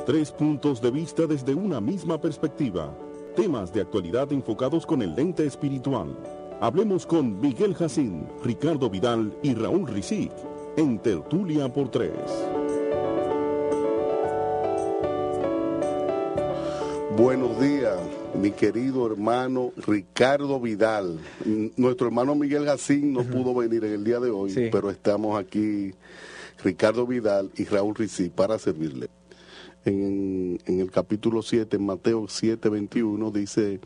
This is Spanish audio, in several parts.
3 puntos de vista desde una misma perspectiva. Temas de actualidad enfocados con el lente espiritual. Hablemos con Miguel Jacín, Ricardo Vidal y Raúl Rizic en Tertulia por Tres. Buenos días, mi querido hermano Ricardo Vidal. Nuestro hermano Miguel Jacín no pudo venir en el día de hoy, sí, pero estamos aquí, Ricardo Vidal y Raúl Rizic, para servirle. En el capítulo 7, en Mateo 7:21, dice: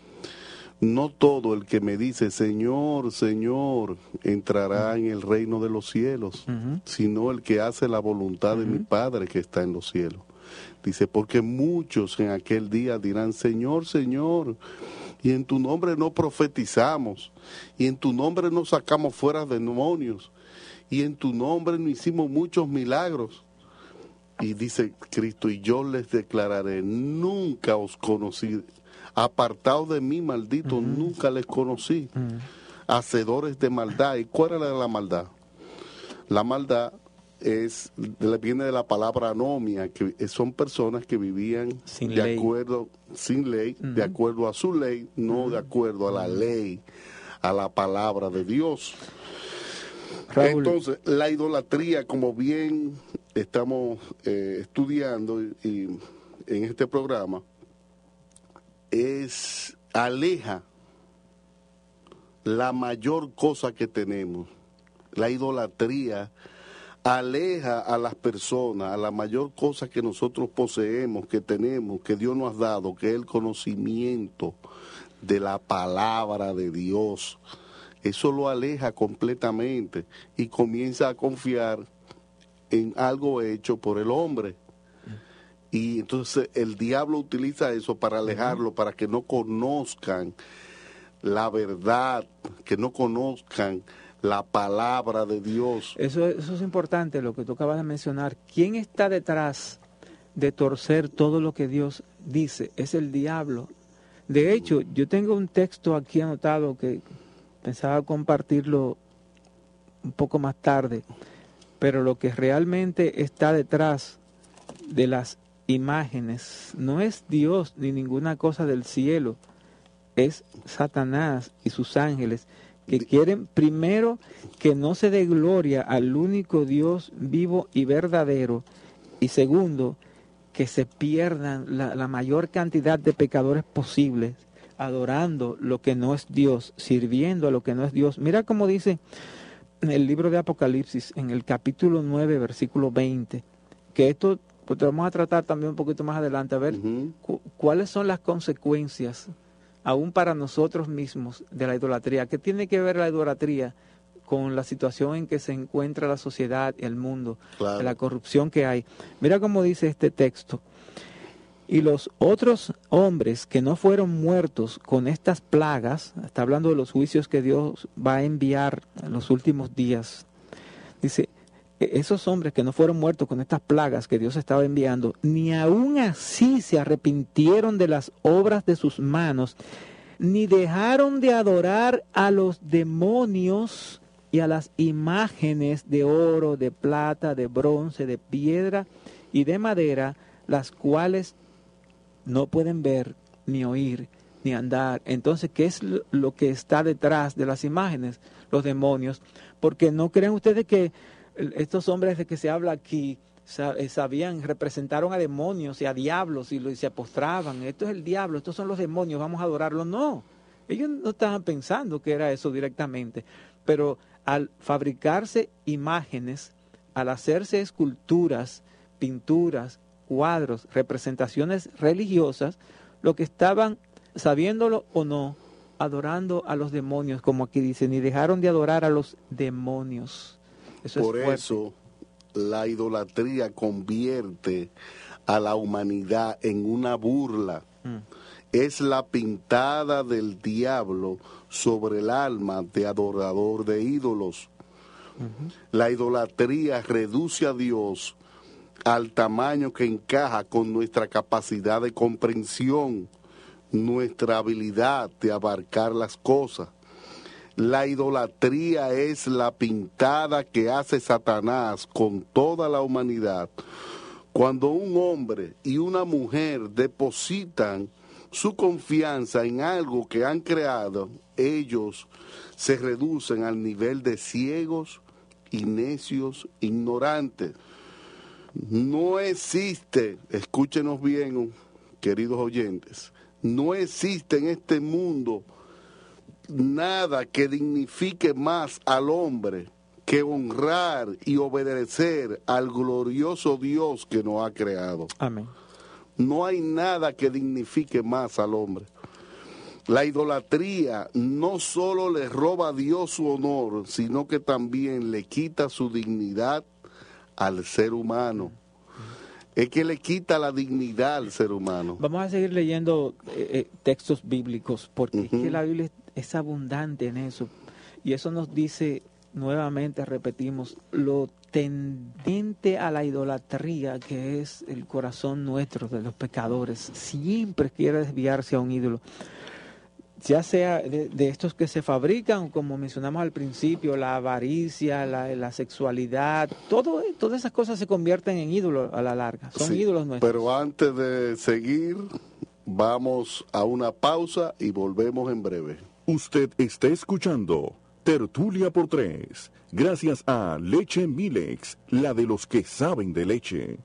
no todo el que me dice Señor, Señor, entrará en el reino de los cielos, sino el que hace la voluntad de mi Padre que está en los cielos. Dice, porque muchos en aquel día dirán, Señor, Señor, y en tu nombre no profetizamos, y en tu nombre no sacamos fuera demonios, y en tu nombre no hicimos muchos milagros. Y dice Cristo, y yo les declararé, nunca os conocí, apartados de mí, maldito, nunca les conocí, hacedores de maldad. ¿Y cuál era la maldad? La maldad viene de la palabra anomia, que son personas que vivían sin ley, de acuerdo a su ley, no de acuerdo a la ley, a la palabra de Dios. Raúl. Entonces, la idolatría, como bien estamos estudiando y en este programa, aleja la mayor cosa que tenemos. La idolatría aleja a las personas, a la mayor cosa que nosotros poseemos, que tenemos, que Dios nos ha dado, que es el conocimiento de la palabra de Dios. Eso lo aleja completamente y comienza a confiar en algo hecho por el hombre. Y entonces el diablo utiliza eso para alejarlo, para que no conozcan la verdad, que no conozcan la palabra de Dios. Eso es importante, lo que tú acabas de mencionar. ¿Quién está detrás de torcer todo lo que Dios dice? Es el diablo. De hecho, yo tengo un texto aquí anotado que pensaba compartirlo un poco más tarde, pero lo que realmente está detrás de las imágenes no es Dios ni ninguna cosa del cielo, es Satanás y sus ángeles, que quieren primero que no se dé gloria al único Dios vivo y verdadero, y segundo, que se pierdan la mayor cantidad de pecadores posibles, adorando lo que no es Dios, sirviendo a lo que no es Dios. Mira cómo dice en el libro de Apocalipsis, en el capítulo 9, versículo 20, que esto pues te vamos a tratar también un poquito más adelante, a ver cuáles son las consecuencias, aún para nosotros mismos, de la idolatría. ¿Qué tiene que ver la idolatría con la situación en que se encuentra la sociedad y el mundo, claro, de la corrupción que hay? Mira cómo dice este texto. Y los otros hombres que no fueron muertos con estas plagas, está hablando de los juicios que Dios va a enviar en los últimos días, dice, esos hombres que no fueron muertos con estas plagas que Dios estaba enviando, ni aún así se arrepintieron de las obras de sus manos, ni dejaron de adorar a los demonios y a las imágenes de oro, de plata, de bronce, de piedra y de madera, las cuales no pueden ver, ni oír, ni andar. Entonces, ¿qué es lo que está detrás de las imágenes? Los demonios. Porque no crean ustedes que estos hombres de que se habla aquí representaron a demonios y a diablos y se postraban. Esto es el diablo, estos son los demonios, vamos a adorarlos. No, ellos no estaban pensando que era eso directamente. Pero al fabricarse imágenes, al hacerse esculturas, pinturas, cuadros, representaciones religiosas, lo que estaban, sabiéndolo o no, adorando a los demonios, como aquí dice, ni dejaron de adorar a los demonios. Por eso la idolatría convierte a la humanidad en una burla. Es la pintada del diablo sobre el alma de adorador de ídolos. La idolatría reduce a Dios al tamaño que encaja con nuestra capacidad de comprensión, nuestra habilidad de abarcar las cosas. La idolatría es la pintada que hace Satanás con toda la humanidad Cuando un hombre y una mujer depositan su confianza en algo que han creado, ellos se reducen al nivel de ciegos y necios ignorantes. No existe, escúchenos bien, queridos oyentes, no existe en este mundo nada que dignifique más al hombre que honrar y obedecer al glorioso Dios que nos ha creado. Amén. No hay nada que dignifique más al hombre. La idolatría no solo le roba a Dios su honor, sino que también le quita su dignidad al ser humano. Es que le quita la dignidad al ser humano. Vamos a seguir leyendo textos bíblicos, porque es que la Biblia es abundante en eso. Y eso nos dice, nuevamente repetimos, lo tendente a la idolatría, que es el corazón nuestro de los pecadores. Siempre quiere desviarse a un ídolo. Ya sea de estos que se fabrican, como mencionamos al principio, la avaricia, la sexualidad, todas esas cosas se convierten en ídolos a la larga, son ídolos nuestros. Pero antes de seguir, vamos a una pausa y volvemos en breve. Usted está escuchando Tertulia por Tres, gracias a Leche Milex, la de los que saben de leche.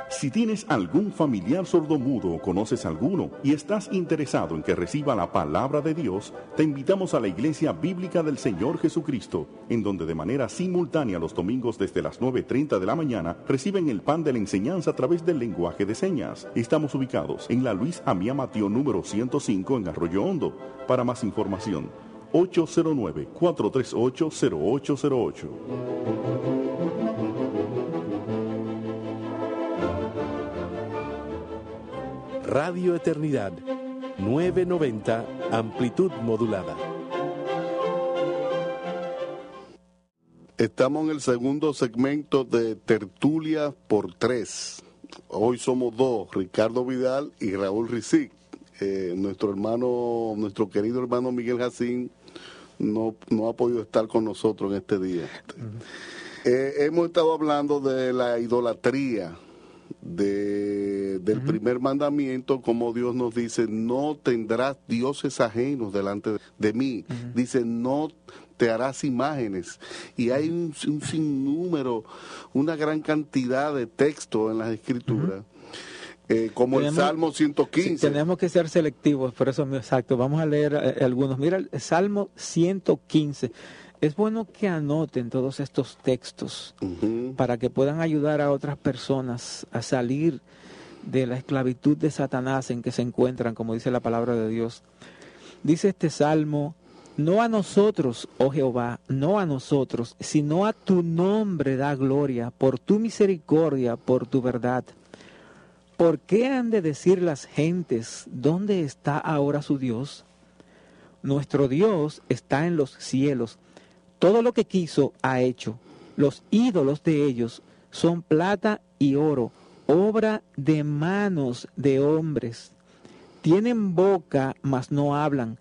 Si tienes algún familiar sordomudo o conoces alguno y estás interesado en que reciba la palabra de Dios, te invitamos a la Iglesia Bíblica del Señor Jesucristo, en donde de manera simultánea los domingos desde las 9:30 de la mañana reciben el pan de la enseñanza a través del lenguaje de señas. Estamos ubicados en la Luis Amía Mateo número 105 en Arroyo Hondo. Para más información, 809-438-0808. Radio Eternidad, 990, amplitud modulada. Estamos en el segundo segmento de Tertulia por Tres. Hoy somos dos, Ricardo Vidal y Raúl Rizic. Nuestro querido hermano Miguel Jacín no ha podido estar con nosotros en este día. Hemos estado hablando de la idolatría, del primer mandamiento, como Dios nos dice, no tendrás dioses ajenos delante de mí. Dice, no te harás imágenes. Y hay un sinnúmero, una gran cantidad de textos en las Escrituras, como el Salmo 115. Sí, tenemos que ser selectivos, por eso exacto. Vamos a leer algunos. Mira, el Salmo 115. Es bueno que anoten todos estos textos para que puedan ayudar a otras personas a salir de la esclavitud de Satanás en que se encuentran, como dice la palabra de Dios. Dice este Salmo, no a nosotros, oh Jehová, no a nosotros, sino a tu nombre da gloria, por tu misericordia, por tu verdad. ¿Por qué han de decir las gentes, ¿dónde está ahora su Dios? Nuestro Dios está en los cielos. Todo lo que quiso ha hecho. Los ídolos de ellos son plata y oro, obra de manos de hombres. Tienen boca, mas no hablan.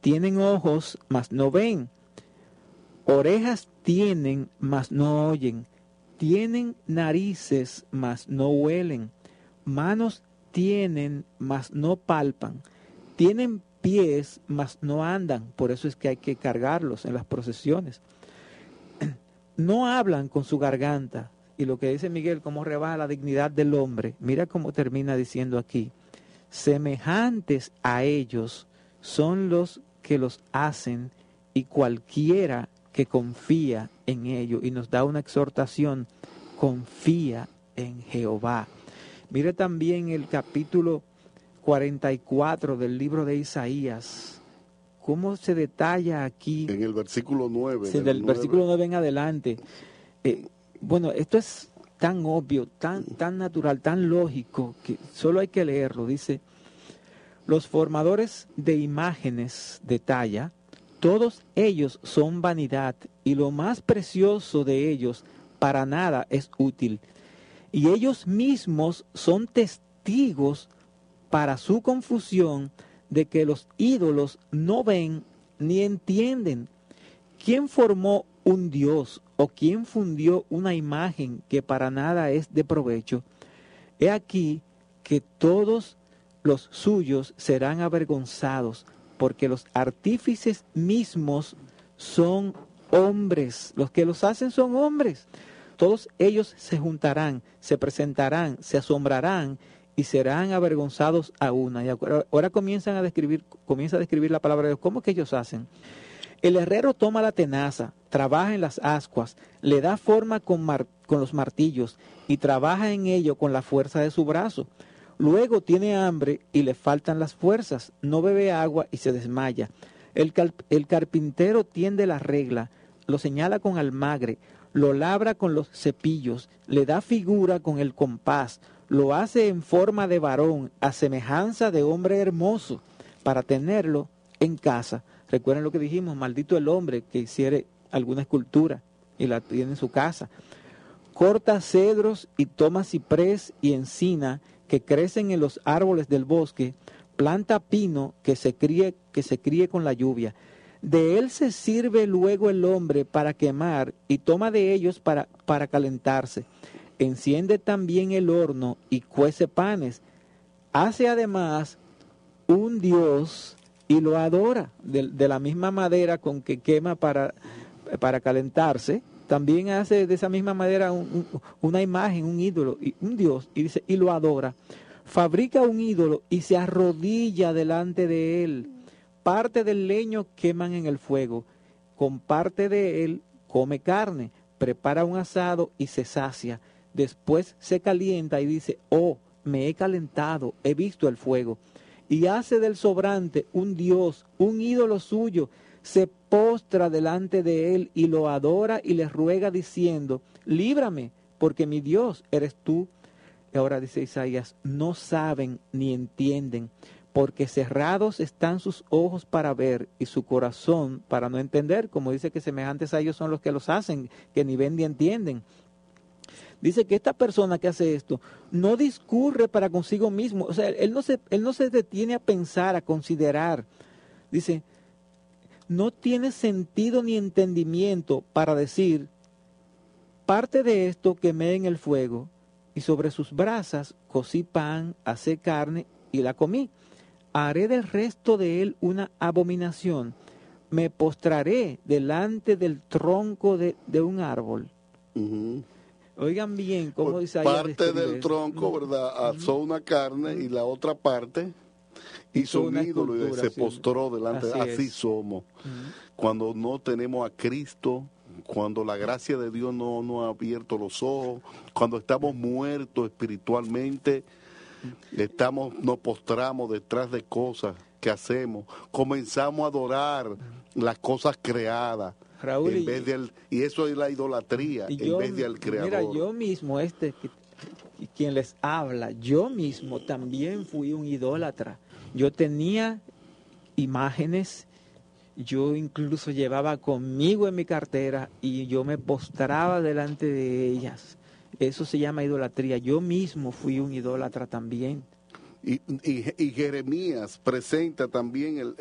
Tienen ojos, mas no ven. Orejas tienen, mas no oyen. Tienen narices, mas no huelen. Manos tienen, mas no palpan. Tienen pies, mas no andan. Por eso es que hay que cargarlos en las procesiones. No hablan con su garganta. Y lo que dice Miguel, cómo rebaja la dignidad del hombre. Mira cómo termina diciendo aquí. Semejantes a ellos son los que los hacen y cualquiera que confía en ellos. Y nos da una exhortación. Confía en Jehová. Mire también el capítulo 44 del libro de Isaías, cómo se detalla aquí. En el versículo 9. Sí, del versículo 9 en adelante. Bueno, esto es tan obvio, tan natural, tan lógico, que solo hay que leerlo. Dice, los formadores de imágenes de talla, todos ellos son vanidad, y lo más precioso de ellos para nada es útil. Y ellos mismos son testigos para su confusión de que los ídolos no ven ni entienden. ¿Quién formó un dios? ¿O quién fundió una imagen que para nada es de provecho? He aquí que todos los suyos serán avergonzados, porque los artífices mismos son hombres. Los que los hacen son hombres. Todos ellos se juntarán, se presentarán, se asombrarán y serán avergonzados a una. Y ahora comienza a describir la palabra de Dios. ¿Cómo que ellos hacen? El herrero toma la tenaza, trabaja en las ascuas, le da forma con los martillos y trabaja en ello con la fuerza de su brazo. Luego tiene hambre y le faltan las fuerzas, no bebe agua y se desmaya. El carpintero tiende la regla, lo señala con almagre, lo labra con los cepillos, le da figura con el compás, lo hace en forma de varón, a semejanza de hombre hermoso, para tenerlo en casa. Recuerden lo que dijimos, maldito el hombre que hiciere alguna escultura y la tiene en su casa. Corta cedros y toma ciprés y encina que crecen en los árboles del bosque, planta pino que se críe con la lluvia. De él se sirve luego el hombre para quemar y toma de ellos para calentarse. Enciende también el horno y cuece panes. Hace además un dios y lo adora. De la misma madera con que quema para calentarse, también hace de esa misma madera una imagen, un ídolo, un dios, y dice, y lo adora. Fabrica un ídolo y se arrodilla delante de él. Parte del leño queman en el fuego, con parte de él come carne, prepara un asado y se sacia. Después se calienta y dice, oh, me he calentado, he visto el fuego. Y hace del sobrante un dios, un ídolo suyo, se postra delante de él y lo adora y le ruega diciendo, líbrame, porque mi Dios eres tú. Y ahora dice Isaías, no saben ni entienden, porque cerrados están sus ojos para ver y su corazón para no entender, como dice que semejantes a ellos son los que los hacen, que ni ven ni entienden. Dice que esta persona que hace esto no discurre para consigo mismo, o sea, él no se detiene a pensar, a considerar. Dice, no tiene sentido ni entendimiento para decir, parte de esto quemé en el fuego y sobre sus brasas cocí pan, asé carne y la comí. Haré del resto de él una abominación. Me postraré delante del tronco de un árbol. Uh-huh. Oigan bien cómo dice ahí. Parte del tronco, ¿verdad? Asó una carne y la otra parte hizo un ídolo y se postró delante. Así somos. Cuando no tenemos a Cristo, cuando la gracia de Dios no ha abierto los ojos, cuando estamos muertos espiritualmente, nos postramos detrás de cosas que hacemos, comenzamos a adorar las cosas creadas, Raúl, y eso es la idolatría, en vez del Creador. Mira, yo mismo, quien les habla, yo mismo también fui un idólatra. Yo tenía imágenes, yo incluso llevaba conmigo en mi cartera y yo me postraba delante de ellas. Eso se llama idolatría. Yo mismo fui un idólatra también. Y Jeremías presenta también,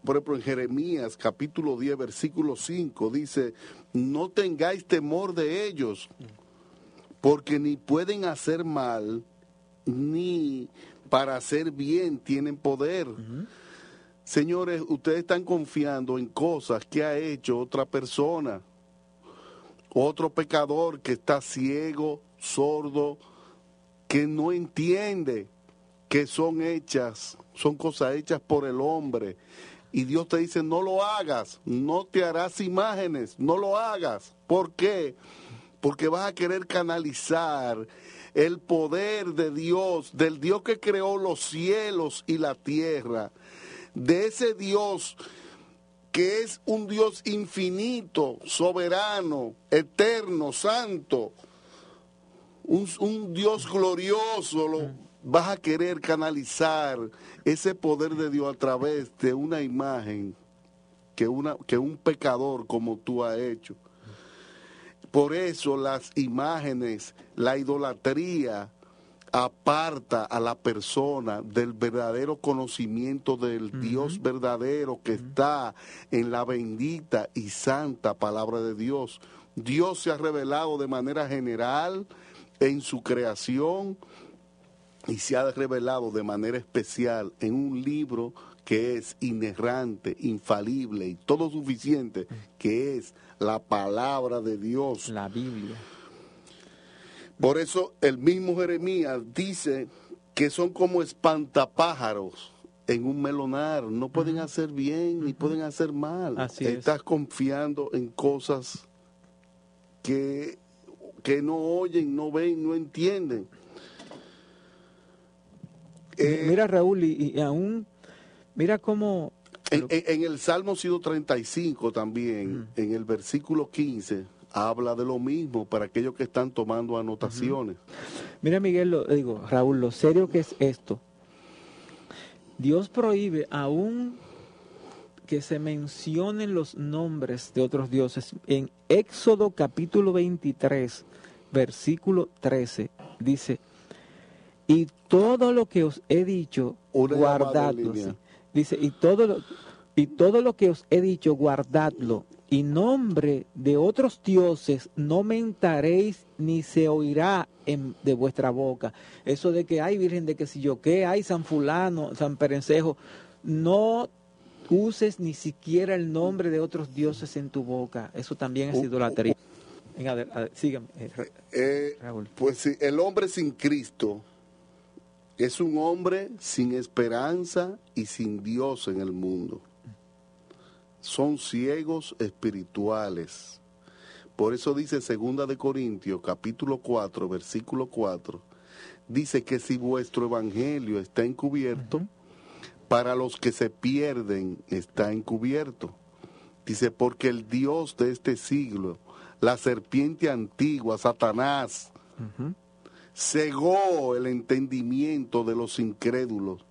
por ejemplo, en Jeremías capítulo 10, versículo 5, dice, no tengáis temor de ellos, porque ni pueden hacer mal, ni para hacer bien tienen poder. Señores, ustedes están confiando en cosas que ha hecho otra persona, otro pecador que está ciego, sordo, que no entiende que son cosas hechas por el hombre. Y Dios te dice, no lo hagas, no te harás imágenes, no lo hagas. ¿Por qué? Porque vas a querer canalizar el poder de Dios, del Dios que creó los cielos y la tierra, de ese Dios que es un Dios infinito, soberano, eterno, santo, un Dios glorioso. Vas a querer canalizar ese poder de Dios a través de una imagen que un pecador como tú has hecho. Por eso las imágenes, la idolatría, aparta a la persona del verdadero conocimiento del Dios verdadero que está en la bendita y santa palabra de Dios. Dios se ha revelado de manera general en su creación y se ha revelado de manera especial en un libro que es inerrante, infalible y todo suficiente, que es la palabra de Dios. La Biblia. Por eso el mismo Jeremías dice que son como espantapájaros en un melonar. No pueden hacer bien ni pueden hacer mal. Así Estás confiando en cosas que no oyen, no ven, no entienden. Mira, Raúl, y aún, mira cómo... En el Salmo 135 también, en el versículo 15, habla de lo mismo para aquellos que están tomando anotaciones. Mira, Miguel, Raúl, lo serio que es esto. Dios prohíbe aún que se mencionen los nombres de otros dioses. En Éxodo capítulo 23, versículo 13, dice: y todo lo que os he dicho, guardadlo. Sí. Dice, y todo lo que os he dicho, guardadlo. Y nombre de otros dioses no mentaréis ni se oirá de vuestra boca. Eso de que hay virgen de que si yo qué, hay San fulano, San Perencejo, no uses ni siquiera el nombre de otros dioses en tu boca. Eso también es idolatría. Venga, sígame, Raúl. Pues sí, el hombre sin Cristo es un hombre sin esperanza y sin Dios en el mundo. Son ciegos espirituales. Por eso dice 2 de Corintios, capítulo 4, versículo 4, dice que si vuestro evangelio está encubierto, para los que se pierden está encubierto. Dice, porque el Dios de este siglo, la serpiente antigua, Satanás, cegó el entendimiento de los incrédulos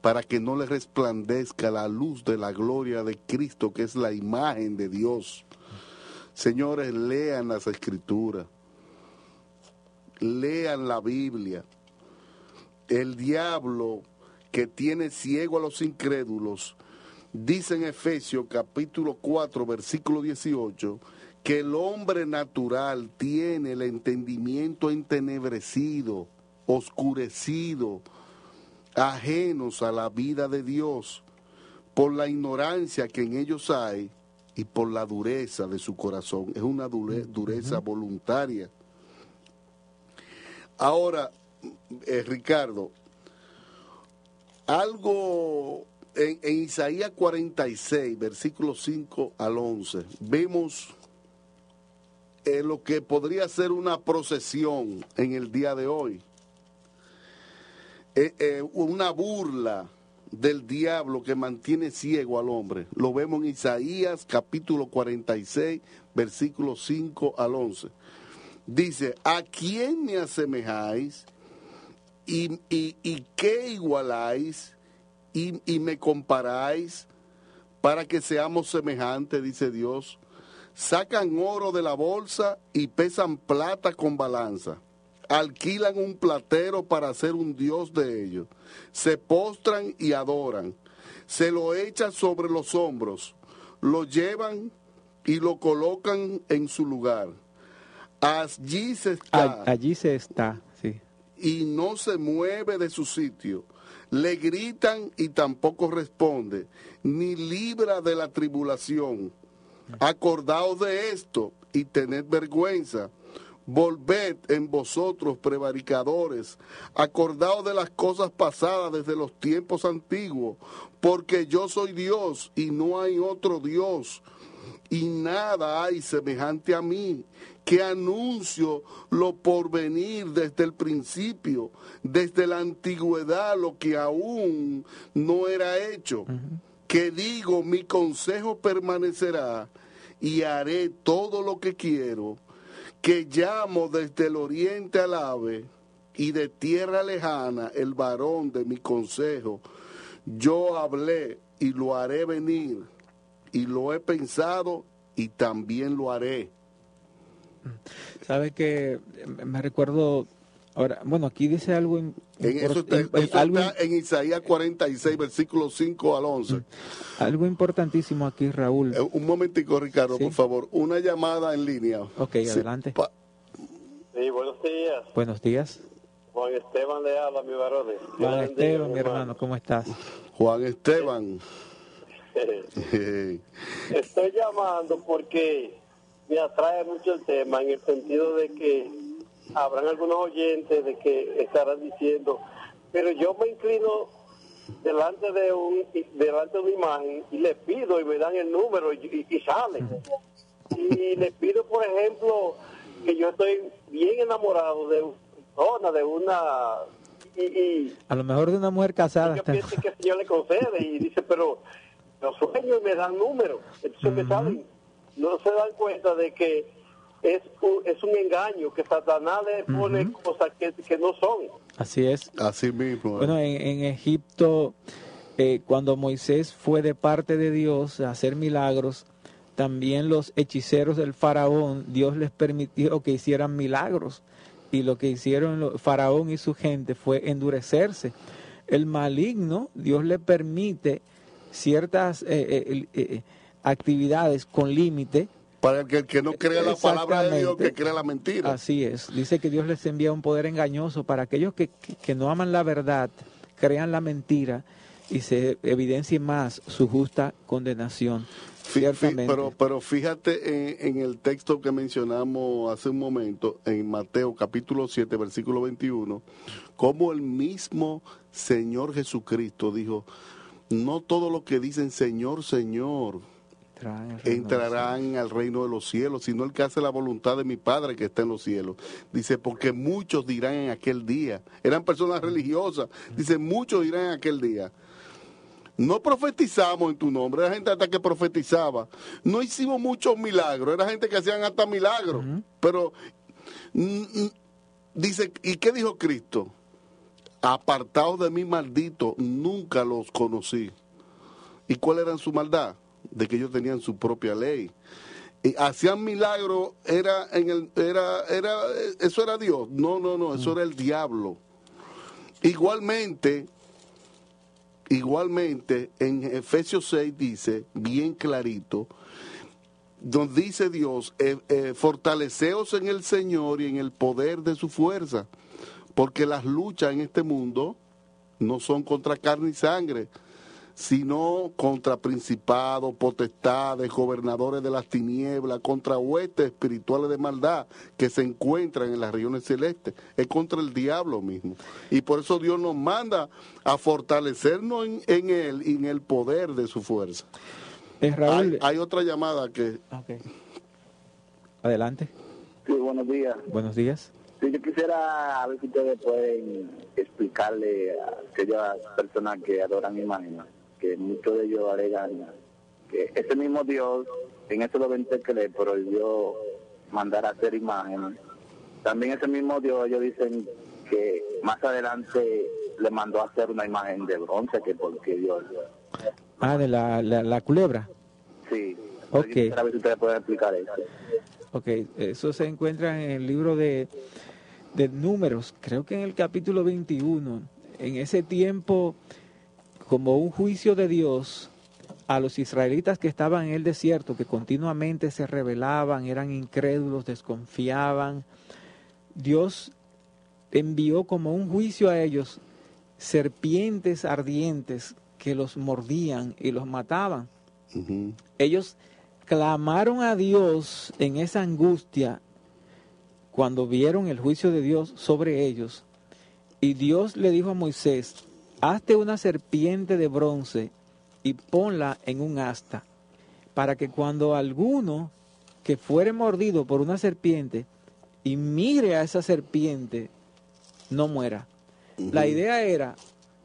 para que no les resplandezca la luz de la gloria de Cristo, que es la imagen de Dios. Señores, lean las Escrituras, lean la Biblia. El diablo que tiene ciego a los incrédulos, dice en Efesios capítulo 4, versículo 18, que el hombre natural tiene el entendimiento entenebrecido, oscurecido, ajenos a la vida de Dios, por la ignorancia que en ellos hay y por la dureza de su corazón. Es una dureza voluntaria. Ahora, Ricardo, algo en Isaías 46, versículos 5 al 11, vemos lo que podría ser una procesión en el día de hoy. Una burla del diablo que mantiene ciego al hombre. Lo vemos en Isaías capítulo 46, versículos 5 al 11. Dice, ¿a quién me asemejáis y qué igualáis y me comparáis para que seamos semejantes? Dice Dios. Sacan oro de la bolsa y pesan plata con balanza. Alquilan un platero para hacer un dios de ellos. Se postran y adoran. Se lo echan sobre los hombros. Lo llevan y lo colocan en su lugar. Allí se está, sí. Y no se mueve de su sitio. Le gritan y tampoco responde, ni libra de la tribulación. Acordaos de esto y tened vergüenza. Volved en vosotros, prevaricadores, acordaos de las cosas pasadas desde los tiempos antiguos, porque yo soy Dios y no hay otro Dios, y nada hay semejante a mí, que anuncio lo porvenir desde el principio, desde la antigüedad, lo que aún no era hecho, que digo, mi consejo permanecerá, y haré todo lo que quiero, que llamo desde el oriente al ave y de tierra lejana el varón de mi consejo. Yo hablé y lo haré venir, y lo he pensado y también lo haré. Sabe que me recuerdo Ahora, bueno, aquí dice algo... Eso está en Isaías 46, versículos 5 al 11. Algo importantísimo aquí, Raúl. Un momentico, Ricardo, ¿Sí? Por favor. Una llamada en línea. Ok, Sí, adelante. Sí, buenos días. Buenos días. Juan Esteban le habla, mi varón. Juan Esteban, mi hermano, ¿cómo estás? Juan Esteban. Estoy llamando porque me atrae mucho el tema, en el sentido de que habrán algunos oyentes de que estarán diciendo, pero yo me inclino delante de una imagen y le pido y me dan el número y sale. Y le pido, por ejemplo, que yo estoy bien enamorado de una persona, de una... Y a lo mejor de una mujer casada. yo pienso que el Señor le concede y dice, pero los sueños y me dan números. Entonces me salen, no se dan cuenta de que es un engaño, que Satanás le pone cosas que no son. Así es. Así mismo. Bueno, en Egipto, cuando Moisés fue de parte de Dios a hacer milagros, también los hechiceros del faraón, Dios les permitió que hicieran milagros. Y lo que hicieron el faraón y su gente fue endurecerse. El maligno, Dios le permite ciertas actividades con límite. Para el que no crea la palabra de Dios, que crea la mentira. Así es. Dice que Dios les envía un poder engañoso para aquellos que no aman la verdad, crean la mentira y se evidencie más su justa condenación. Ciertamente. Pero fíjate en el texto que mencionamos hace un momento, en Mateo capítulo 7, versículo 21, como el mismo Señor Jesucristo dijo, no todos los que dicen Señor, Señor, entrarán al reino de los cielos, sino el que hace la voluntad de mi Padre que está en los cielos. Dice, porque muchos dirán en aquel día, eran personas religiosas, dice, muchos dirán en aquel día, no profetizamos en tu nombre, era gente hasta que profetizaba, no hicimos muchos milagros, era gente que hacían hasta milagros, pero dice, ¿y qué dijo Cristo? Apartados de mí, maldito, nunca los conocí. ¿Y cuál era su maldad? De que ellos tenían su propia ley. Y hacían milagros, eso era Dios. No, eso era el diablo. Igualmente, en Efesios 6 dice, bien clarito, donde dice Dios, fortaleceos en el Señor y en el poder de su fuerza, porque las luchas en este mundo no son contra carne y sangre, sino contra principados, potestades, gobernadores de las tinieblas, contra huestes espirituales de maldad que se encuentran en las regiones celestes. Es contra el diablo mismo. Y por eso Dios nos manda a fortalecernos en Él y en el poder de su fuerza. Raúl, hay otra llamada que... Okay. Adelante. Sí, buenos días. Buenos días. Sí, yo quisiera a ver si ustedes pueden explicarle a aquellas personas que adoran imágenes, que muchos de ellos alegan que ese mismo Dios, en eso lo ven que cree, pero Dios mandar a hacer imágenes. También ese mismo Dios, ellos dicen que más adelante le mandó a hacer una imagen de bronce, que porque Dios... de la culebra. Sí. Ok. Yo quisiera ver si ustedes pueden explicar eso. Ok, eso se encuentra en el libro de Números, creo que en el capítulo 21. En ese tiempo, como un juicio de Dios a los israelitas que estaban en el desierto, que continuamente se rebelaban, eran incrédulos, desconfiaban, Dios envió como un juicio a ellos serpientes ardientes que los mordían y los mataban. Ellos clamaron a Dios en esa angustia cuando vieron el juicio de Dios sobre ellos, y Dios le dijo a Moisés, hazte una serpiente de bronce y ponla en un asta, para que cuando alguno que fuere mordido por una serpiente y mire a esa serpiente, no muera. La idea era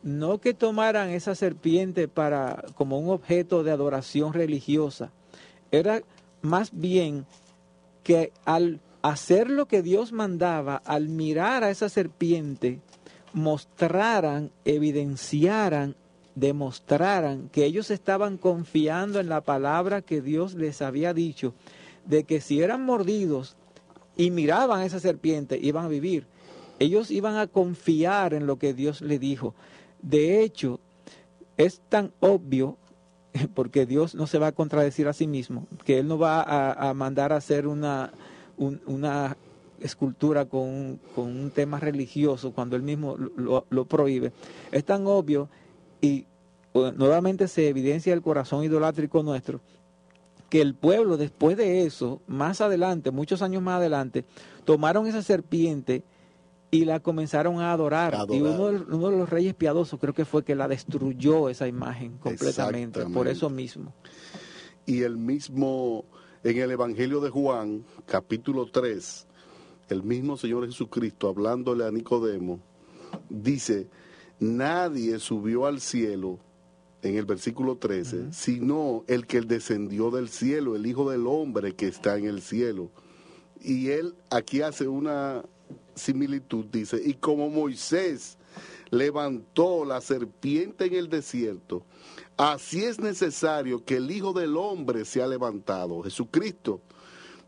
no que tomaran esa serpiente como un objeto de adoración religiosa, era más bien que al hacer lo que Dios mandaba, al mirar a esa serpiente, mostraran, evidenciaran, demostraran que ellos estaban confiando en la palabra que Dios les había dicho, de que si eran mordidos y miraban a esa serpiente, iban a vivir. ellos iban a confiar en lo que Dios le dijo. De hecho, es tan obvio, porque Dios no se va a contradecir a sí mismo, que Él no va a mandar a hacer una escultura con un tema religioso cuando Él mismo lo prohíbe. Es tan obvio y nuevamente se evidencia el corazón idolátrico nuestro, que el pueblo después de eso, más adelante, muchos años más adelante, tomaron esa serpiente y la comenzaron a adorar. Y uno de los reyes piadosos creo que fue que la destruyó esa imagen completamente, por eso mismo. Y el mismo, en el Evangelio de Juan, capítulo 3, el mismo Señor Jesucristo, hablándole a Nicodemo, dice, nadie subió al cielo, en el versículo 13, sino el que descendió del cielo, el Hijo del Hombre que está en el cielo. Y él aquí hace una similitud, dice, y como Moisés levantó la serpiente en el desierto, así es necesario que el Hijo del Hombre sea levantado, Jesucristo,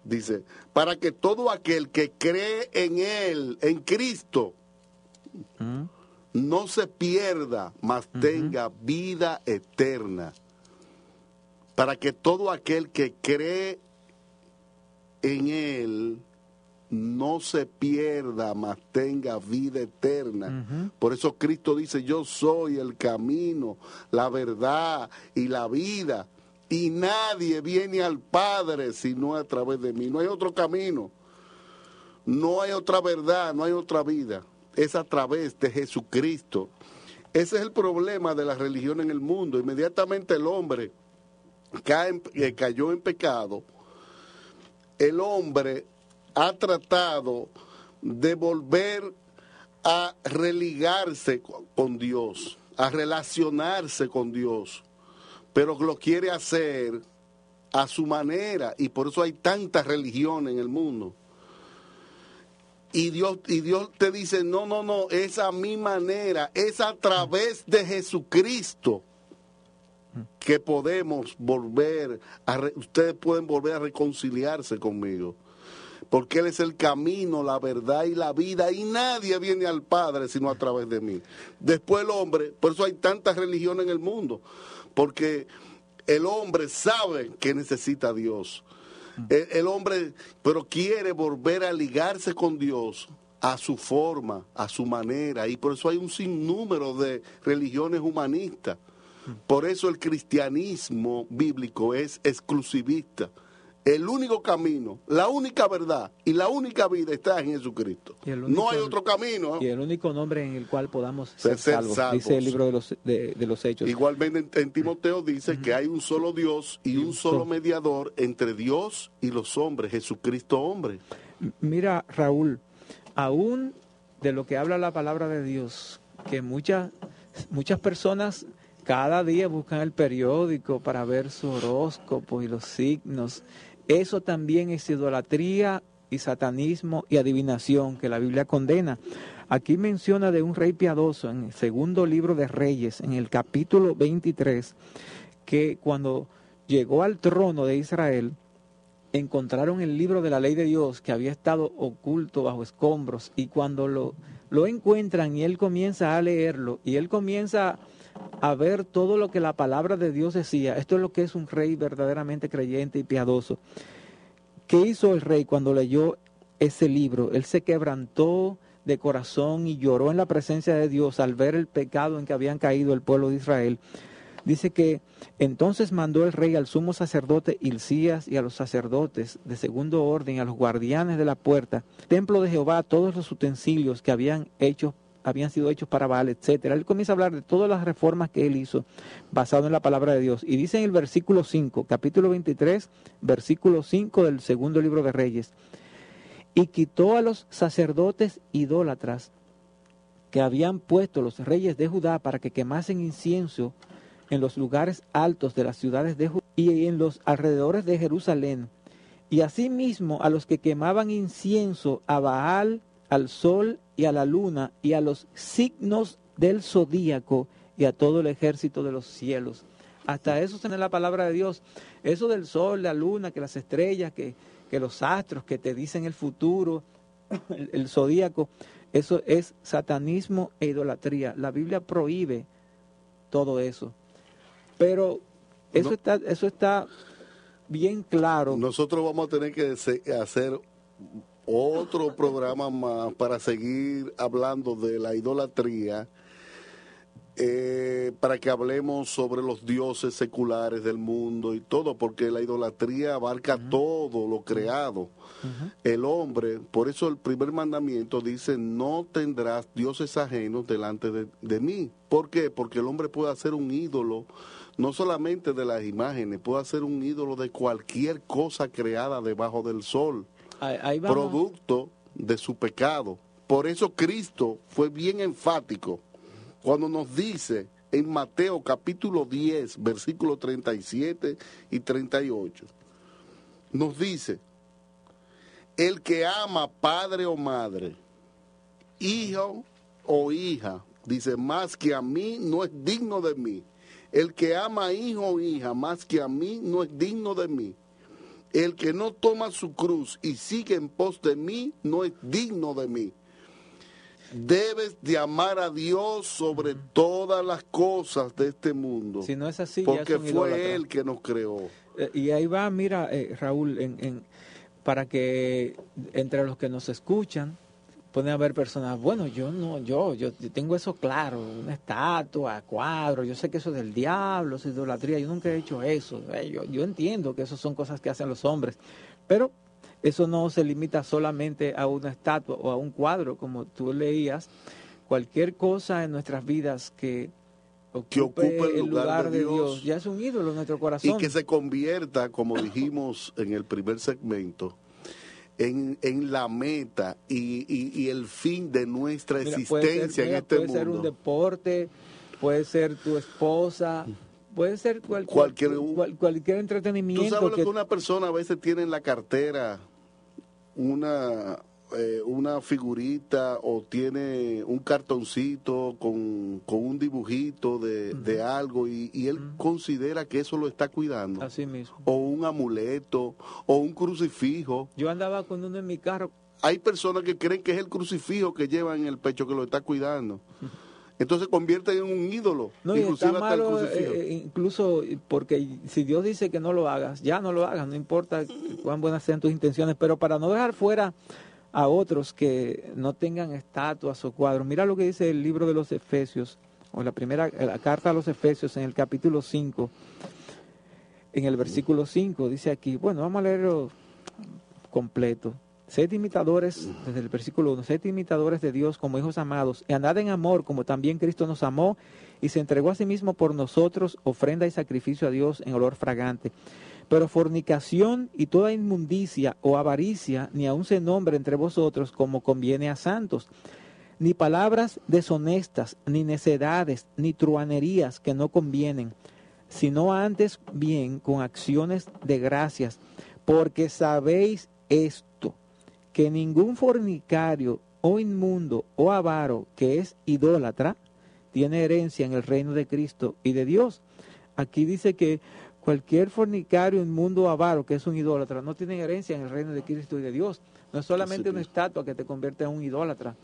dice, para que todo aquel que cree en Él, en Cristo, no se pierda, mas tenga vida eterna. Para que todo aquel que cree en Él no se pierda, mas tenga vida eterna. Por eso Cristo dice, yo soy el camino, la verdad y la vida, y nadie viene al Padre sino a través de mí. No hay otro camino, no hay otra verdad, no hay otra vida. Es a través de Jesucristo. Ese es el problema de la religión en el mundo. Inmediatamente el hombre cayó en pecado, el hombre ha tratado de volver a religarse con Dios, a relacionarse con Dios, pero lo quiere hacer a su manera, y por eso hay tanta religión en el mundo. Y Dios te dice, no, es a mi manera, es a través de Jesucristo que podemos ustedes pueden volver a reconciliarse conmigo. Porque Él es el camino, la verdad y la vida, y nadie viene al Padre sino a través de mí. Después el hombre, por eso hay tanta religión en el mundo, porque el hombre sabe que necesita a Dios. El hombre, pero quiere volver a ligarse con Dios a su forma, a su manera, y por eso hay un sinnúmero de religiones humanistas. Por eso el cristianismo bíblico es exclusivista. El único camino, la única verdad y la única vida está en Jesucristo. No hay otro camino. Y el único nombre en el cual podamos ser salvos, dice el libro de los Hechos. Igualmente en Timoteo dice que hay un solo Dios y un solo mediador entre Dios y los hombres, Jesucristo hombre. Mira, Raúl, aún de lo que habla la palabra de Dios, que muchas personas cada día buscan el periódico para ver su horóscopo y los signos. Eso también es idolatría y satanismo y adivinación que la Biblia condena. Aquí menciona de un rey piadoso en el segundo libro de Reyes, en el capítulo 23, que cuando llegó al trono de Israel, encontraron el libro de la ley de Dios que había estado oculto bajo escombros, y cuando lo encuentran y él comienza a leerlo y él comienza a ver todo lo que la palabra de Dios decía. Esto es lo que es un rey verdaderamente creyente y piadoso. ¿Qué hizo el rey cuando leyó ese libro? Él se quebrantó de corazón y lloró en la presencia de Dios al ver el pecado en que habían caído el pueblo de Israel. Dice que entonces mandó el rey al sumo sacerdote Hilcías y a los sacerdotes de segundo orden, a los guardianes de la puerta, templo de Jehová, todos los utensilios que habían sido hechos para Baal, etcétera. Él comienza a hablar de todas las reformas que él hizo basado en la palabra de Dios. Y dice en el versículo 5, capítulo 23, versículo 5 del segundo libro de Reyes: y quitó a los sacerdotes idólatras que habían puesto los reyes de Judá para que quemasen incienso en los lugares altos de las ciudades de Judá y en los alrededores de Jerusalén, y asimismo a los que quemaban incienso a Baal, al sol y a la luna y a los signos del zodíaco y a todo el ejército de los cielos. Hasta eso está en la palabra de Dios. Eso del sol, la luna, que las estrellas, que los astros que te dicen el futuro, el zodíaco, Eso es satanismo e idolatría. La Biblia prohíbe todo eso. Pero eso está bien claro. Nosotros vamos a tener que hacer otro programa más para seguir hablando de la idolatría, para que hablemos sobre los dioses seculares del mundo y todo, porque la idolatría abarca todo lo creado. El hombre, por eso el primer mandamiento dice: no tendrás dioses ajenos delante de mí. ¿Por qué? Porque el hombre puede hacer un ídolo, no solamente de las imágenes, puede hacer un ídolo de cualquier cosa creada debajo del sol, producto de su pecado. Por eso Cristo fue bien enfático cuando nos dice en Mateo capítulo 10, versículos 37 y 38, nos dice: el que ama padre o madre, hijo o hija, dice, más que a mí, no es digno de mí. El que ama hijo o hija más que a mí, no es digno de mí. El que no toma su cruz y sigue en pos de mí, no es digno de mí. Debes de amar a Dios sobre todas las cosas de este mundo. Si no es así, porque ya es un fue idólatra. Él que nos creó. Y ahí va, mira, Raúl, para que entre los que nos escuchan pueden haber personas, bueno, yo tengo eso claro, una estatua, cuadro, yo sé que eso es del diablo, eso es idolatría, yo nunca he hecho eso. Yo entiendo que eso son cosas que hacen los hombres, pero eso no se limita solamente a una estatua o a un cuadro, como tú leías. Cualquier cosa en nuestras vidas que ocupe el lugar de Dios ya es un ídolo en nuestro corazón. Y que se convierta, como dijimos en el primer segmento, en la meta y el fin de nuestra existencia en este mundo. Puede ser un deporte, puede ser tu esposa, puede ser cualquier entretenimiento. ¿Tú sabes lo que una persona a veces tiene en la cartera? Una figurita, o tiene un cartoncito con un dibujito de algo, y él considera que eso lo está cuidando. Así mismo. O un amuleto, o un crucifijo. Yo andaba con uno en mi carro. Hay personas que creen que es el crucifijo que lleva en el pecho que lo está cuidando. Entonces convierte en un ídolo. No, y está malo, incluso porque si Dios dice que no lo hagas, ya no lo hagas, no importa cuán buenas sean tus intenciones, pero para no dejar fuera a otros que no tengan estatuas o cuadros. Mira lo que dice el libro de los Efesios, o la carta a los Efesios, en el capítulo 5, en el versículo 5, dice aquí, bueno, vamos a leerlo completo. Sed imitadores, desde el versículo 1, sed imitadores de Dios como hijos amados, y andad en amor como también Cristo nos amó y se entregó a sí mismo por nosotros, ofrenda y sacrificio a Dios en olor fragante. Pero fornicación y toda inmundicia o avaricia ni aun se nombre entre vosotros como conviene a santos, ni palabras deshonestas, ni necedades, ni truanerías que no convienen, sino antes bien con acciones de gracias, porque sabéis esto, que ningún fornicario o inmundo o avaro que es idólatra tiene herencia en el reino de Cristo y de Dios. Aquí dice que cualquier fornicario, inmundo o avaro que es un idólatra no tiene herencia en el reino de Cristo y de Dios. No es solamente una estatua que te convierte en un idólatra,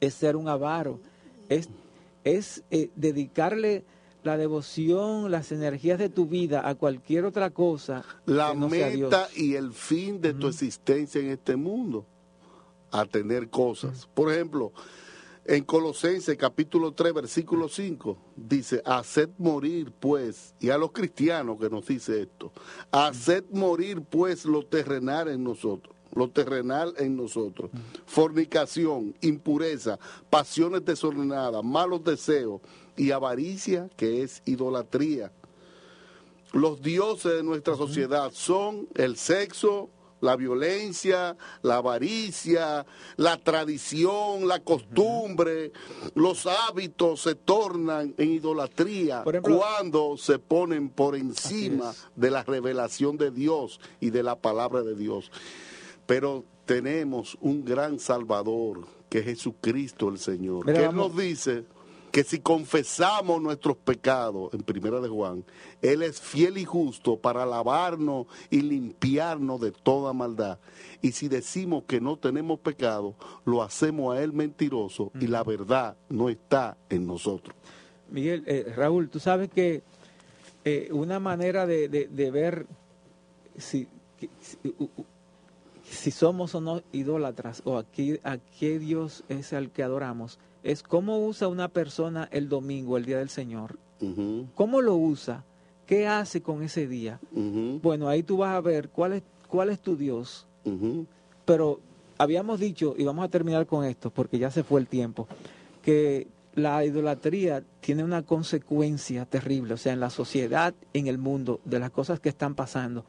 es ser un avaro, es dedicarle la devoción, las energías de tu vida a cualquier otra cosa. La que no sea Dios. meta y el fin de tu existencia en este mundo, a tener cosas. Por ejemplo, en Colosenses capítulo 3, versículo 5, dice, haced morir pues, y a los cristianos que nos dice esto, haced morir pues lo terrenal en nosotros. Fornicación, impureza, pasiones desordenadas, malos deseos y avaricia, que es idolatría. Los dioses de nuestra sociedad son el sexo, la violencia, la avaricia, la tradición, la costumbre. Los hábitos se tornan en idolatría cuando se ponen por encima de la revelación de Dios y de la palabra de Dios. Pero tenemos un gran Salvador, que es Jesucristo el Señor, que nos dice que si confesamos nuestros pecados, en Primera de Juan, Él es fiel y justo para lavarnos y limpiarnos de toda maldad. Y si decimos que no tenemos pecado, lo hacemos a Él mentiroso y la verdad no está en nosotros. Miguel, Raúl, tú sabes que una manera de ver si somos o no idólatras o a qué Dios es el que adoramos, es cómo usa una persona el domingo, el día del Señor. Uh-huh. ¿Cómo lo usa? ¿Qué hace con ese día? Uh-huh. Bueno, ahí tú vas a ver cuál es tu Dios. Uh-huh. Pero habíamos dicho, y vamos a terminar con esto porque ya se fue el tiempo, que la idolatría tiene una consecuencia terrible, o sea, en la sociedad, en el mundo, de las cosas que están pasando.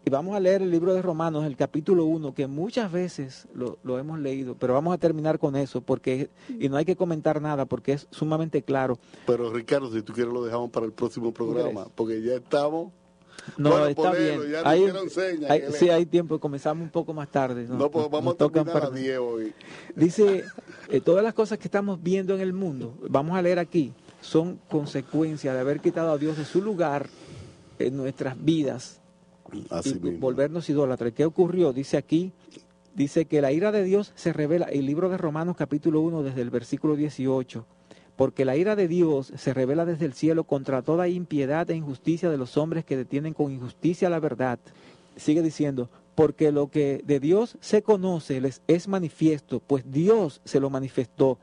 Y vamos a leer el libro de Romanos, el capítulo 1, que muchas veces lo hemos leído, pero vamos a terminar con eso, y no hay que comentar nada, porque es sumamente claro. Pero Ricardo, si tú quieres lo dejamos para el próximo programa, porque ya estamos... No, bueno, está bien. Ya sí, hay tiempo, comenzamos un poco más tarde. No, pues vamos a terminar a las 10 hoy. Dice, todas las cosas que estamos viendo en el mundo, vamos a leer aquí, son consecuencias de haber quitado a Dios de su lugar en nuestras vidas. Así y mismo. Volvernos idólatras. ¿Qué ocurrió? Dice aquí, dice que la ira de Dios se revela, el libro de Romanos capítulo 1 desde el versículo 18, porque la ira de Dios se revela desde el cielo contra toda impiedad e injusticia de los hombres que detienen con injusticia la verdad. Sigue diciendo, porque lo que de Dios se conoce les es manifiesto, pues Dios se lo manifestó,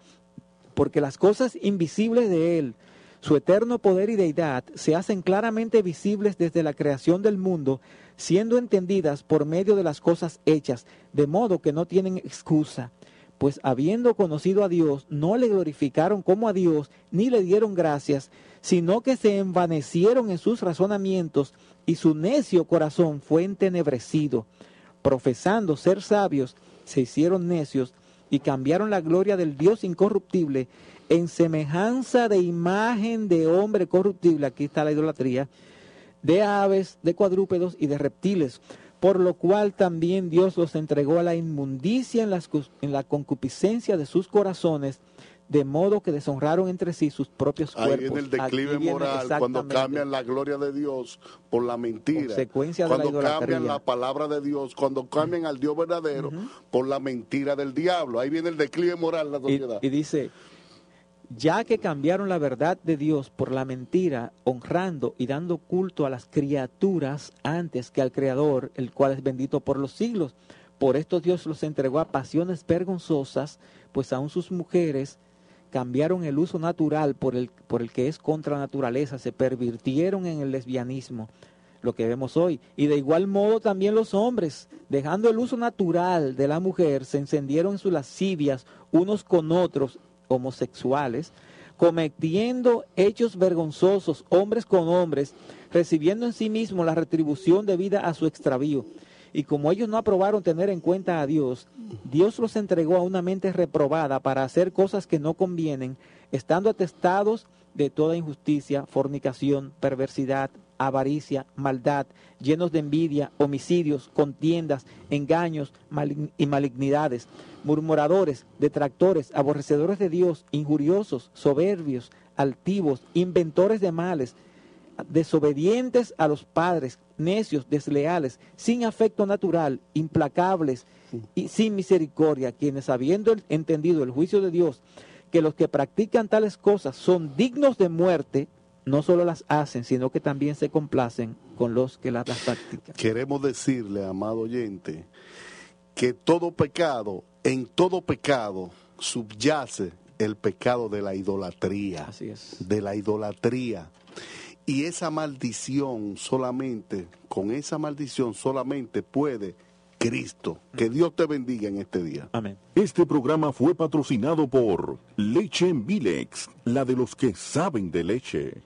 porque las cosas invisibles de Él, su eterno poder y deidad, se hacen claramente visibles desde la creación del mundo, siendo entendidas por medio de las cosas hechas, de modo que no tienen excusa. Pues habiendo conocido a Dios, no le glorificaron como a Dios, ni le dieron gracias, sino que se envanecieron en sus razonamientos, y su necio corazón fue entenebrecido. Profesando ser sabios, se hicieron necios, y cambiaron la gloria del Dios incorruptible en semejanza de imagen de hombre corruptible, aquí está la idolatría, de aves, de cuadrúpedos y de reptiles, por lo cual también Dios los entregó a la inmundicia en la concupiscencia de sus corazones, de modo que deshonraron entre sí sus propios cuerpos. Ahí viene el declive moral, cuando cambian la gloria de Dios por la mentira, consecuencia de cuando la idolatría. Cambian la palabra de Dios, cuando cambian al Dios verdadero por la mentira del diablo. Ahí viene el declive moral de la sociedad. Y dice, ya que cambiaron la verdad de Dios por la mentira, honrando y dando culto a las criaturas antes que al Creador, el cual es bendito por los siglos. Por esto Dios los entregó a pasiones vergonzosas, pues aún sus mujeres cambiaron el uso natural por el que es contra la naturaleza, se pervirtieron en el lesbianismo, lo que vemos hoy. Y de igual modo también los hombres, dejando el uso natural de la mujer, se encendieron en sus lascivias unos con otros, homosexuales, cometiendo hechos vergonzosos, hombres con hombres, recibiendo en sí mismos la retribución debida a su extravío. Y como ellos no aprobaron tener en cuenta a Dios, Dios los entregó a una mente reprobada para hacer cosas que no convienen, estando atestados de toda injusticia, fornicación, perversidad, avaricia, maldad, llenos de envidia, homicidios, contiendas, engaños y malignidades, murmuradores, detractores, aborrecedores de Dios, injuriosos, soberbios, altivos, inventores de males, desobedientes a los padres, necios, desleales, sin afecto natural, implacables y sin misericordia, quienes habiendo entendido el juicio de Dios, que los que practican tales cosas son dignos de muerte, no solo las hacen, sino que también se complacen con los que las practican. Queremos decirle, amado oyente, que en todo pecado subyace el pecado de la idolatría. Así es. De la idolatría. Y esa maldición con esa maldición solamente puede Cristo. Que Dios te bendiga en este día. Amén. Este programa fue patrocinado por Leche Vilex, la de los que saben de leche.